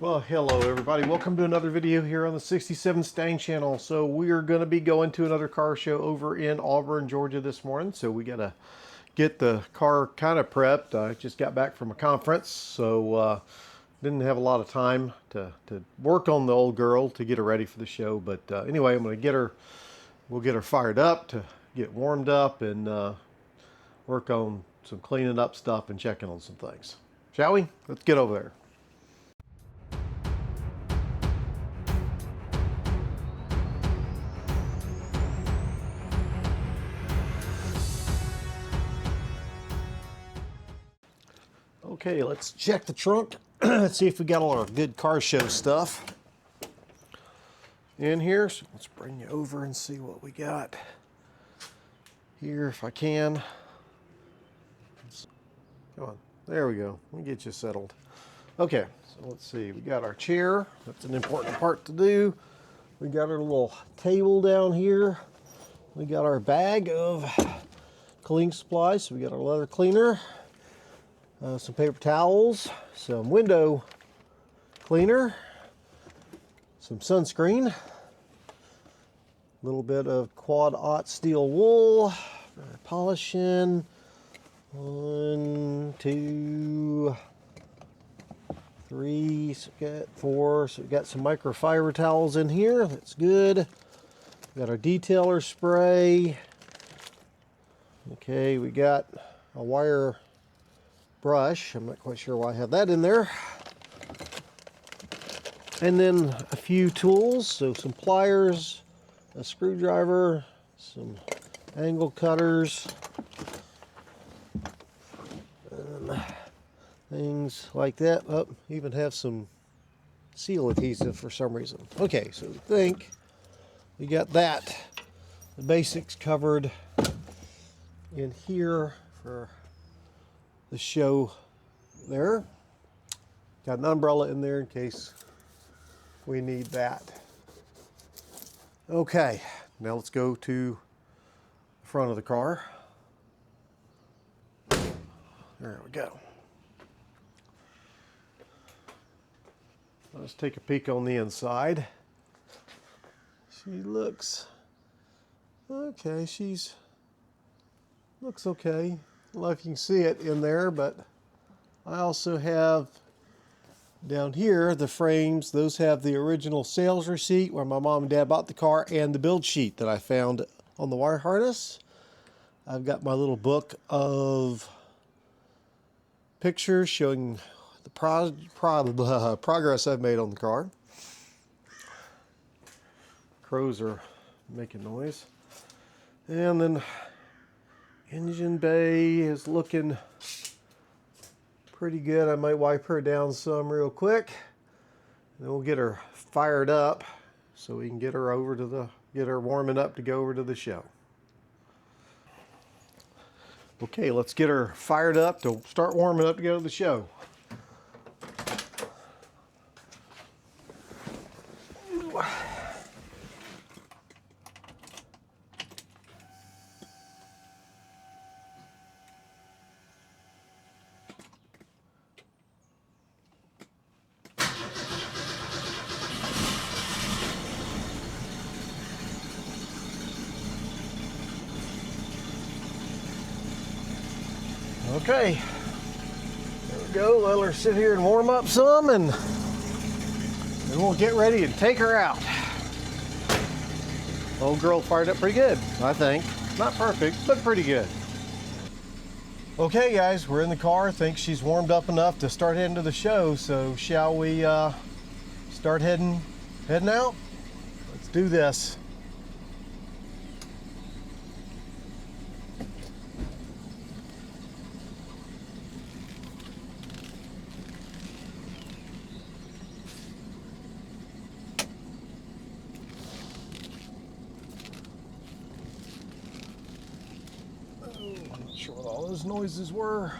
Well, hello everybody. Welcome to another video here on the 67 Mustang channel. So we are going to be going to another car show over in Auburn, Georgia this morning. So we got to get the car kind of prepped. I just got back from a conference, so didn't have a lot of time to work on the old girl to get her ready for the show. But anyway, I'm going to get her, we'll get her fired up to get warmed up and work on some cleaning up stuff and checking on some things. Shall we? Let's get over there. Okay, let's check the trunk. Let's see if we got all our good car show stuff in here. So let's bring you over and see what we got here if I can. Come on, there we go. Let me get you settled. Okay, so let's see. We got our chair. That's an important part to do. We got our little table down here. We got our bag of cleaning supplies. So we got our leather cleaner. Some paper towels, some window cleaner, some sunscreen, a little bit of quad aught steel wool for polishing. 1, 2, 3, so we got 4. So we got some microfiber towels in here. That's good. We got our detailer spray. Okay, we got a wire brush. I'm not quite sure why I have that in there. And then a few tools, so some pliers, a screwdriver, some angle cutters, and things like that. Oh, even have some seal adhesive for some reason. Okay, so I think we got that. The basics covered in here for the show there. Got an umbrella in there in case we need that. Okay, now let's go to the front of the car. There we go. Let's take a peek on the inside. She looks okay. Looks okay. I don't know if you can see it in there, but I also have down here the frames. Those have the original sales receipt where my mom and dad bought the car and the build sheet that I found on the wire harness. I've got my little book of pictures showing the progress I've made on the car. Crows are making noise. And then engine bay is looking pretty good. I might wipe her down some real quick. And then we'll get her fired up so we can get her over to get her warming up to go over to the show. Okay, let's get her fired up to start warming up to go to the show. Okay, there we go. Let her sit here and warm up some, and then we'll get ready and take her out. Old girl fired up pretty good, I think. Not perfect, but pretty good. Okay, guys, we're in the car. I think she's warmed up enough to start heading to the show. So shall we start heading out? Let's do this. Not sure what all those noises were.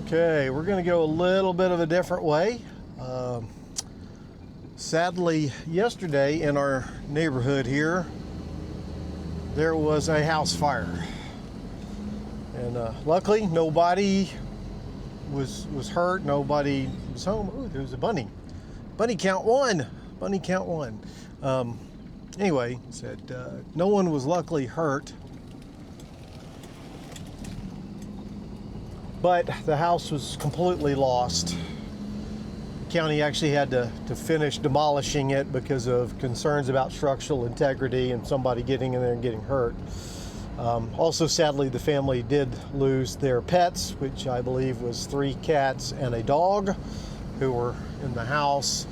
Okay, we're going to go a little bit of a different way. Sadly, yesterday in our neighborhood here, there was a house fire. And luckily, nobody was hurt. Nobody was home. Ooh, there was a bunny. Bunny count one. Bunny count one. Anyway, said no one was luckily hurt. But the house was completely lost. The county actually had to finish demolishing it because of concerns about structural integrity and somebody getting in there and getting hurt. Also, sadly, the family did lose their pets, which I believe was 3 cats and a dog who were in the house.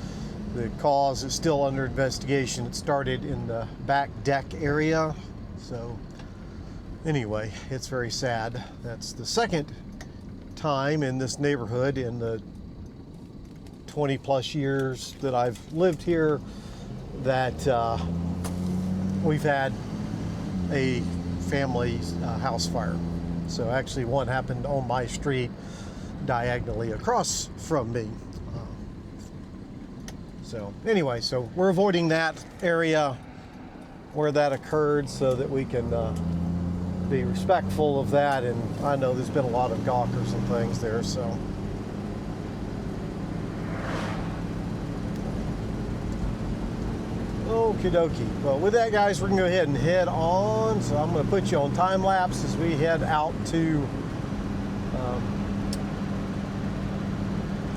The cause is still under investigation. It started in the back deck area. So anyway, it's very sad. That's the second time in this neighborhood in the 20 plus years that I've lived here that we've had a family house fire. So actually one happened on my street diagonally across from me. So anyway, so we're avoiding that area where that occurred so that we can be respectful of that, and I know there's been a lot of gawkers and things there, so. Okie dokie. Well, with that, guys, we're gonna go ahead and head on. So I'm gonna put you on time lapse as we head out to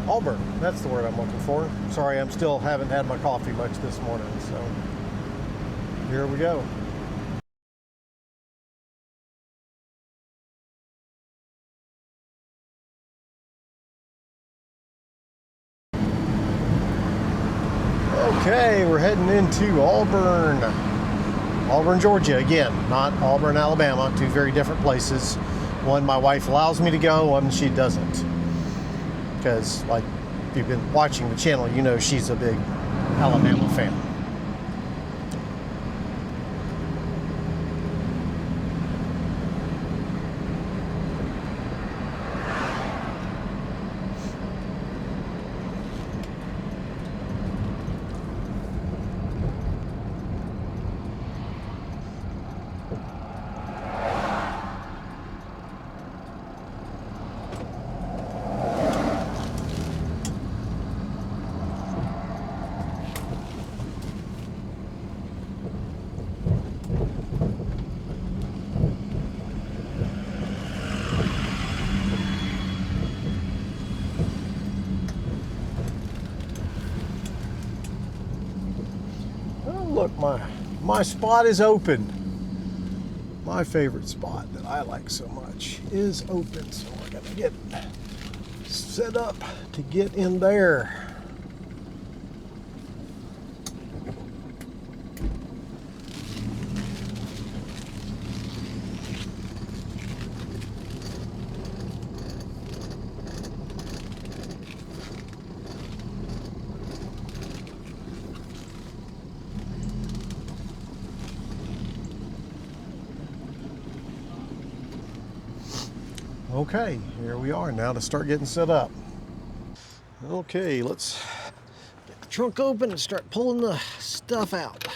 Auburn. That's the word I'm looking for. Sorry, I'm still haven't had my coffee much this morning, so here we go. Okay, we're heading into Auburn, Georgia again, not Auburn, Alabama, 2 very different places. One my wife allows me to go, one she doesn't. Because, like, if you've been watching the channel, you know she's a big Alabama fan. Look, my spot is open. My favorite spot that I like so much is open. So we're gonna get set up to get in there. Okay, here we are now to start getting set up. Okay, let's get the trunk open and start pulling the stuff out.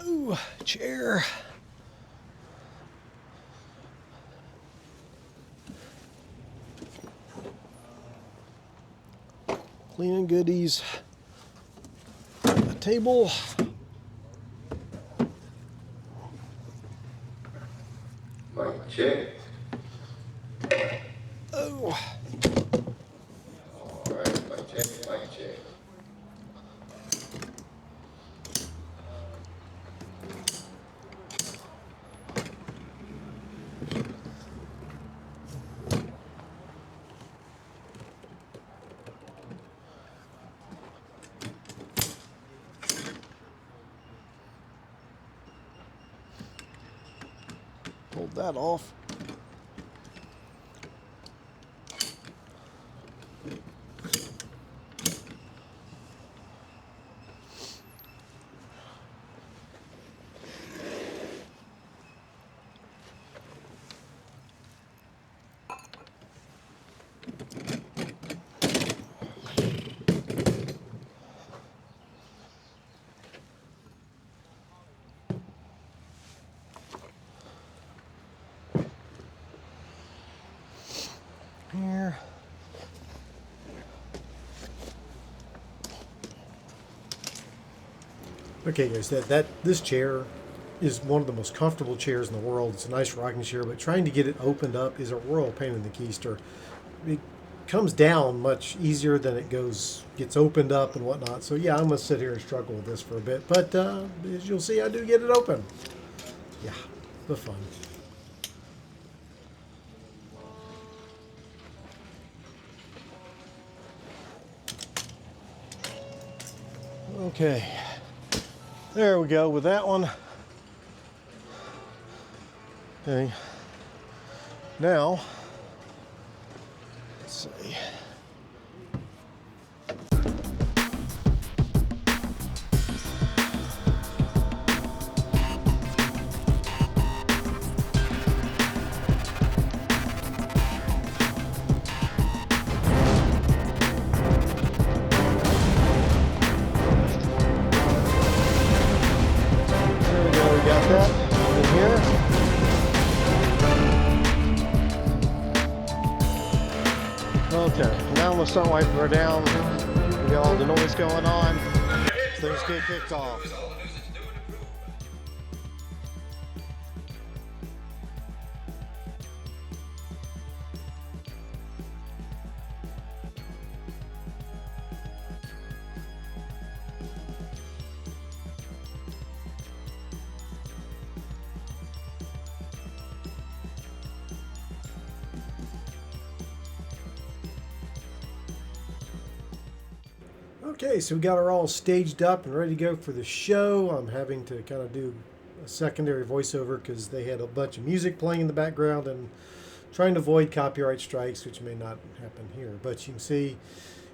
Ooh, chair. Cleaning goodies, a table, Mic check. oh, All right, mic check, mic check. pulled that off. Okay, guys, this chair is one of the most comfortable chairs in the world. It's a nice rocking chair, but trying to get it opened up is a royal pain in the keister. It comes down much easier than it gets opened up and whatnot. So yeah, I'm gonna sit here and struggle with this for a bit, but as you'll see, I do get it open. Yeah, the fun. Okay, there we go with that one. Okay, now let's see. There we go, we got that in here. Okay, now I'm gonna start wiping her down. We got all the noise going on. Things get kicked off. Okay, so we got her all staged up and ready to go for the show. I'm having to kind of do a secondary voiceover because they had a bunch of music playing in the background and trying to avoid copyright strikes, which may not happen here. But you can see,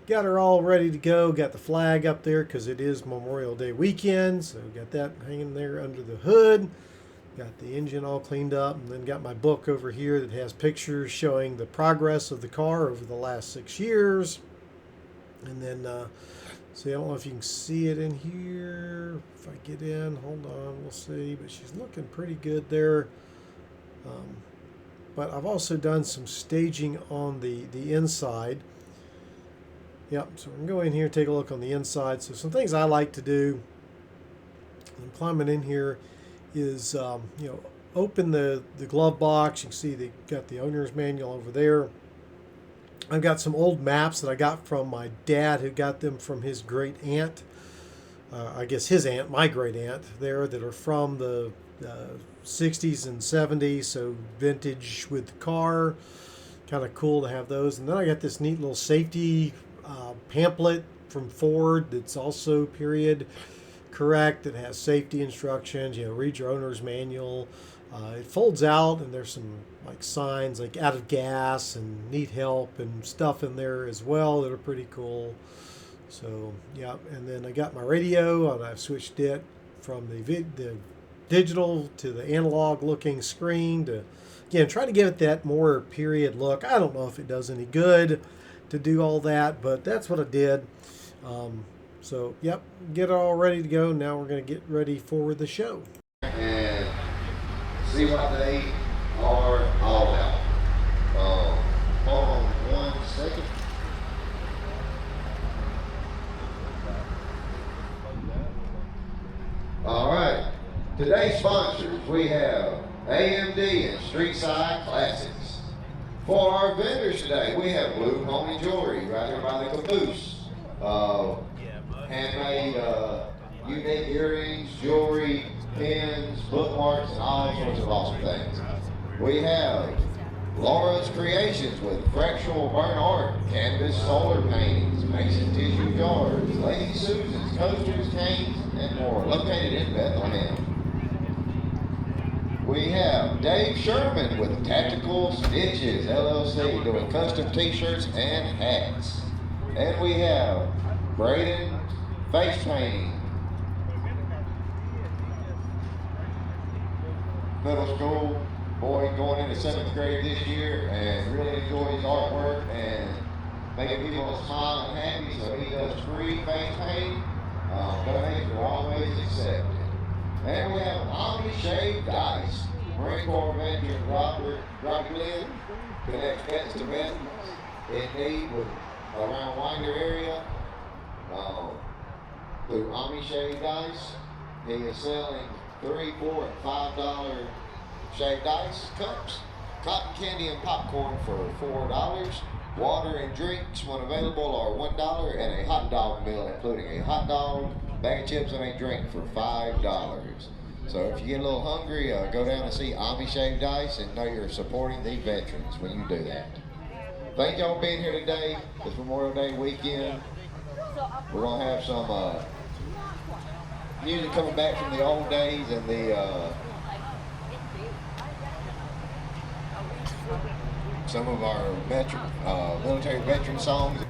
got her all ready to go. Got the flag up there because it is Memorial Day weekend, so got that hanging there under the hood. Got the engine all cleaned up, and then got my book over here that has pictures showing the progress of the car over the last 6 years. And then, see, I don't know if you can see it in here. If I get in, hold on, we'll see. But she's looking pretty good there. But I've also done some staging on the inside. Yep, so we're going to go in here and take a look on the inside. So some things I like to do when climbing in here is, open the glove box. You can see they got the owner's manual over there. I've got some old maps that I got from my dad, who got them from his great aunt. I guess his aunt, my great aunt, there, that are from the 60s and 70s, so vintage with the car. Kind of cool to have those. And then I got this neat little safety pamphlet from Ford that's also period correct. It has safety instructions. Read your owner's manual. It folds out, and there's some like signs like out of gas and need help and stuff in there as well that are pretty cool. So yeah, and then I got my radio, and I've switched it from the digital to the analog looking screen to, again, try to give it that more period look. I don't know if it does any good to do all that, but that's what I did. So yep, get it all ready to go. Now we're going to get ready for the show. And see what they are all about. Hold on 1 second. All right. Today's sponsors, we have AMD and Streetside Classics. For our vendors today, we have Blue Pony Jewelry right here by the caboose. Handmade unique earrings, jewelry, pins, bookmarks, and all sorts of awesome things. We have Laura's Creations with fractional burnt art, canvas solar paintings, mason tissue jars, Lady Susan's coasters, canes, and more, located in Bethlehem. We have Dave Sherman with Tactical Stitches, LLC, doing custom t-shirts and hats. And we have Braden Face Painting, middle school boy going into 7th grade this year, and really enjoys artwork and making people smile and happy, so he does free face painting. Donations are always accepted. And we have Omni Shave Dice. Marine Corps veteran Robert Lynn connects pets to veterans in need with around Winder area through Omni Shave Dice. He is selling $3, $4, and $5 shaved ice cups, cotton candy and popcorn for $4. Water and drinks, when available, are $1, and a hot dog meal, including a hot dog, bag of chips, and a drink for $5. So if you get a little hungry, go down and see Ami Shaved Ice and know you're supporting the veterans when you do that. Thank y'all for being here today, this Memorial Day weekend. We're going to have some music coming back from the old days and the some of our military veteran songs.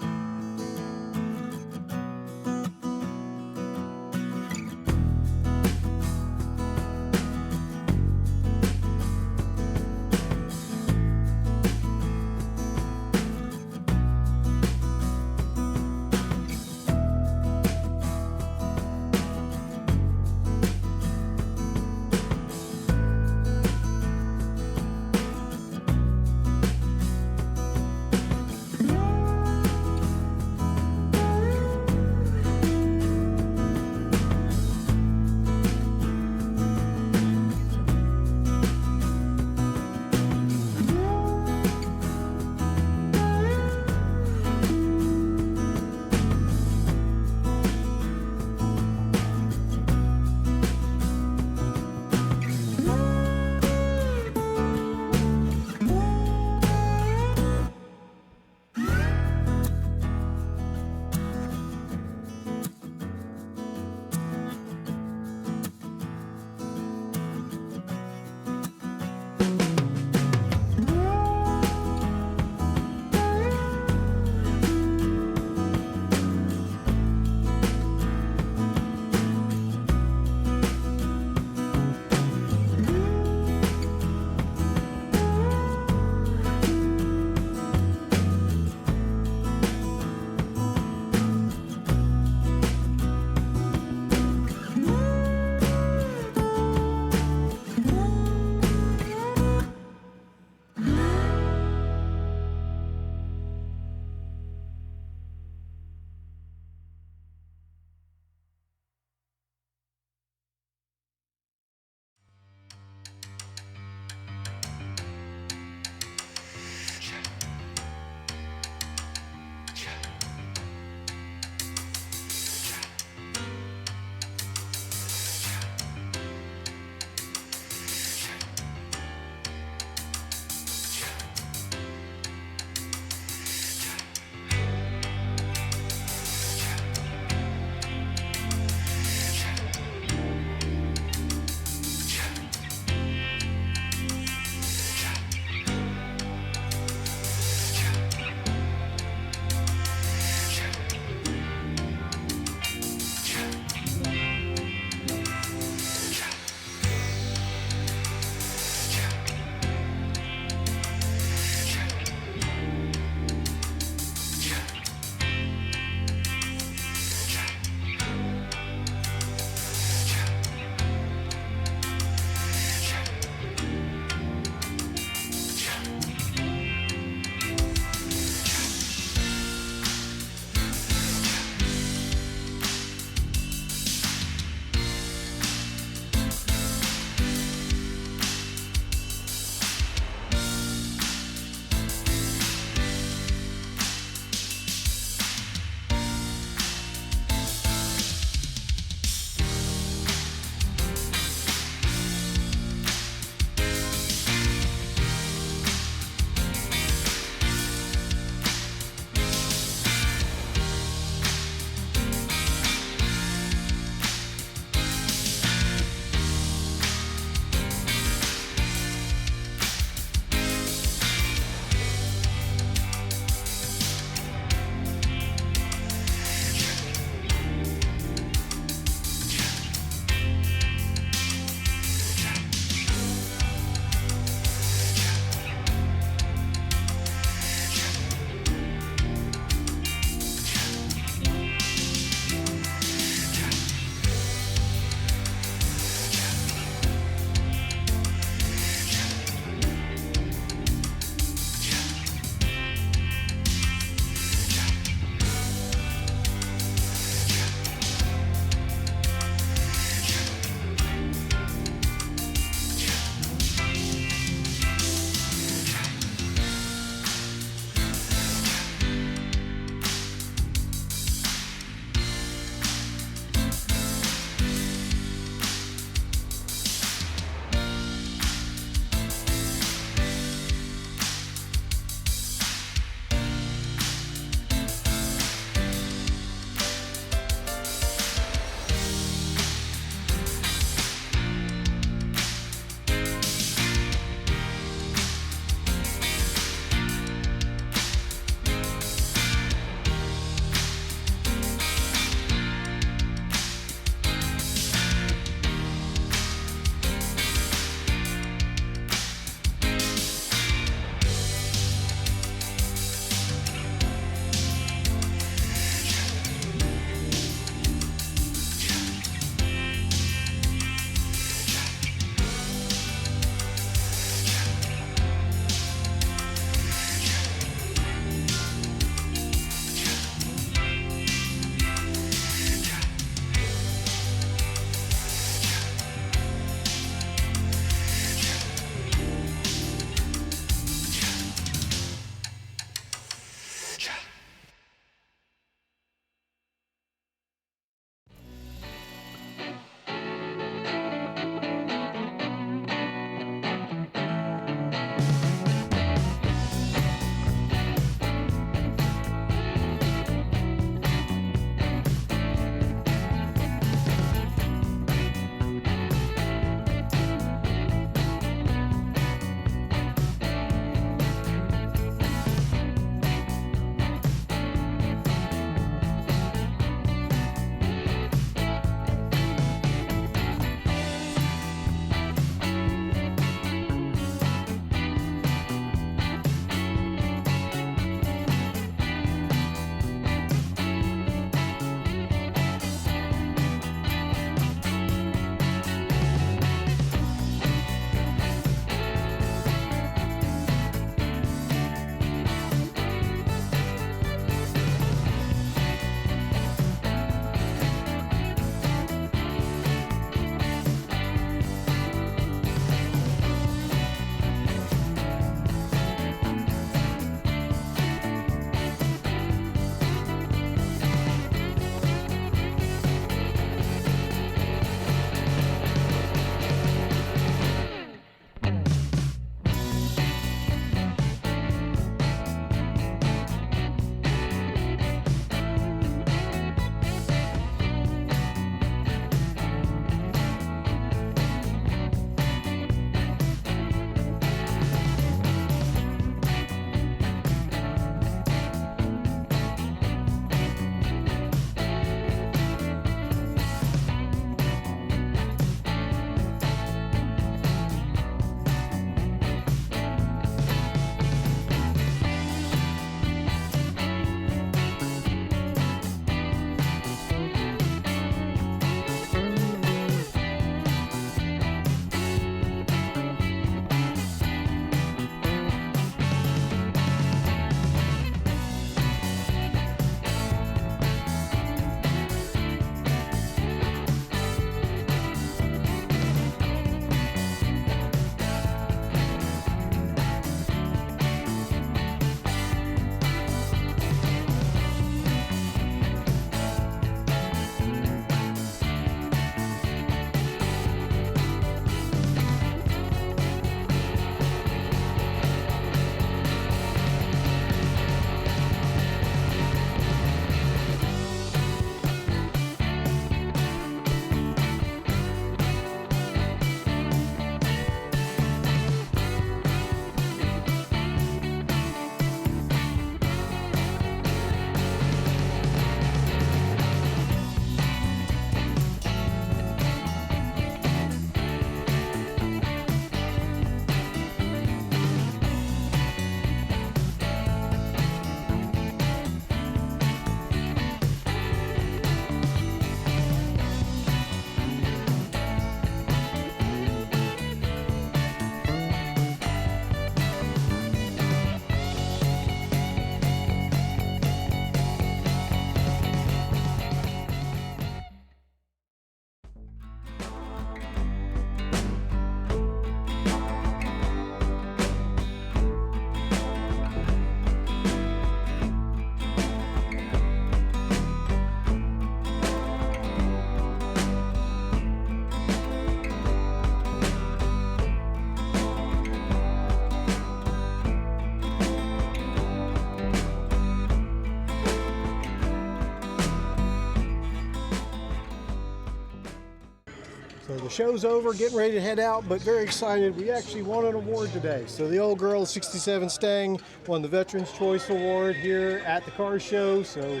show's over, getting ready to head out, but very excited. We actually won an award today. So the old girl 67 Mustang won the Veterans Choice Award here at the car show. So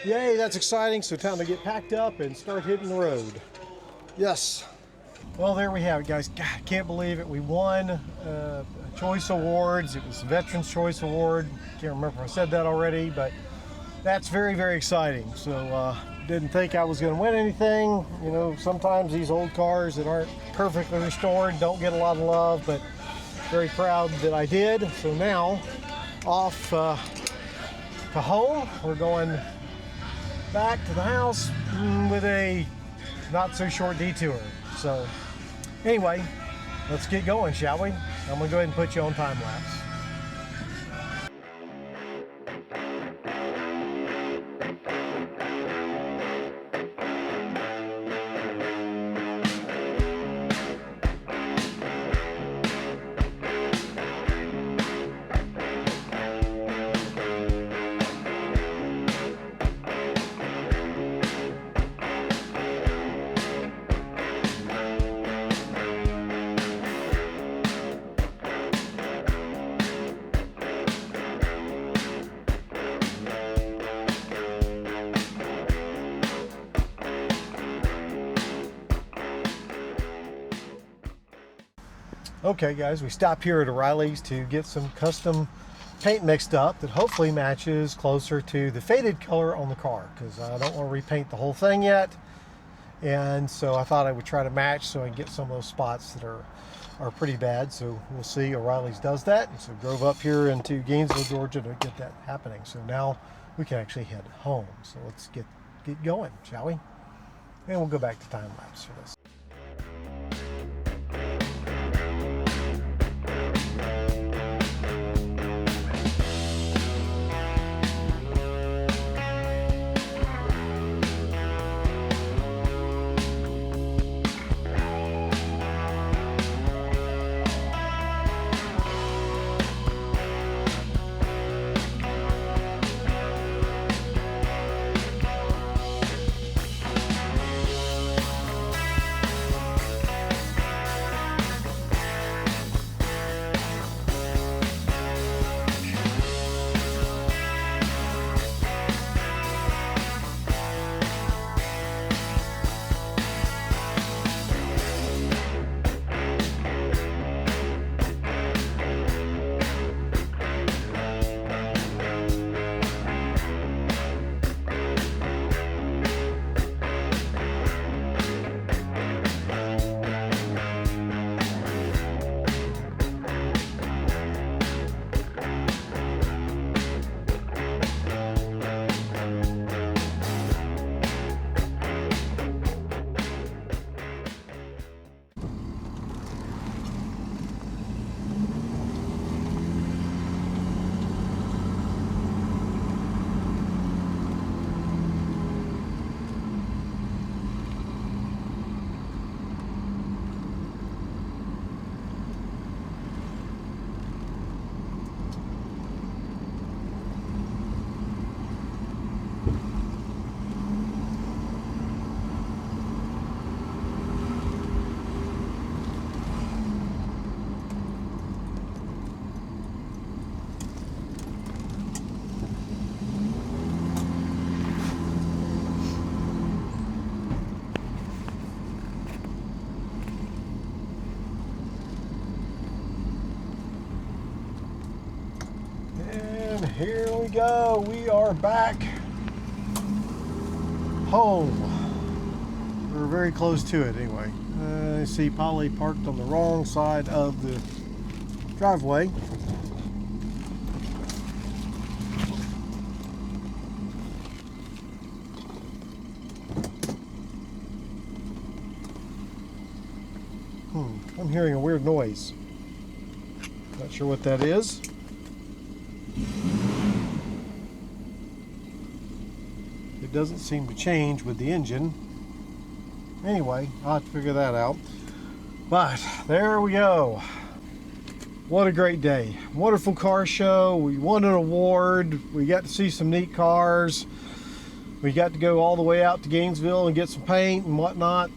yay, that's exciting. So time to get packed up and start hitting the road. Yes. Well, there we have it, guys. God, I can't believe it. We won Choice Awards. It was the Veterans Choice Award. Can't remember if I said that already, but that's very, very exciting. So didn't think I was going to win anything. You know, sometimes these old cars that aren't perfectly restored don't get a lot of love, but very proud that I did. So now off to home. We're going back to the house with a not so short detour. So anyway, let's get going, shall we? I'm gonna go ahead and put you on time lapse. Okay guys, we stopped here at O'Reilly's to get some custom paint mixed up that hopefully matches closer to the faded color on the car, because I don't want to repaint the whole thing yet. And so I thought I would try to match so I can get some of those spots that are pretty bad. So we'll see. O'Reilly's does that. And so drove up here into Gainesville, Georgia to get that happening. So now we can actually head home. So let's get going, shall we? And we'll go back to time lapse for this. Here we go. We are back home. We're very close to it anyway. I see Polly parked on the wrong side of the driveway. I'm hearing a weird noise. Not sure what that is. It doesn't seem to change with the engine. Anyway, I'll have to figure that out. But there we go. What a great day. Wonderful car show. We won an award. We got to see some neat cars. We got to go all the way out to Gainesville and get some paint and whatnot.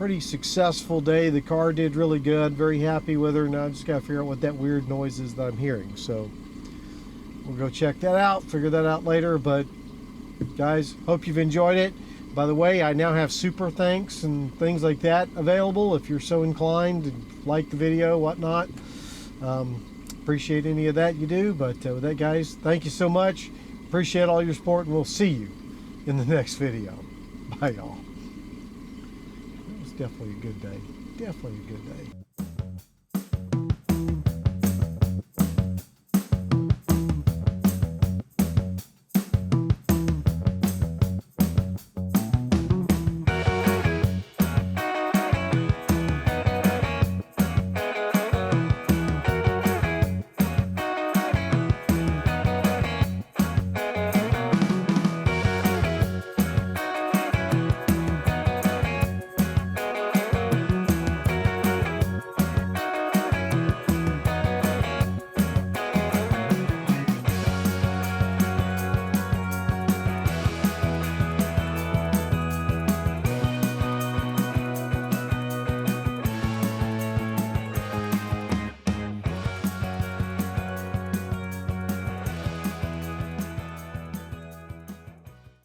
pretty successful day. The car did really good. Very happy with her. Now I just got to figure out what that weird noise is that I'm hearing. So we'll go check that out, figure that out later. But guys, hope you've enjoyed it. By the way, I now have super thanks and things like that available if you're so inclined to like the video, whatnot. Appreciate any of that you do. But with that, guys, thank you so much. Appreciate all your support, and we'll see you in the next video. Bye, y'all. It was definitely a good day. Definitely a good day.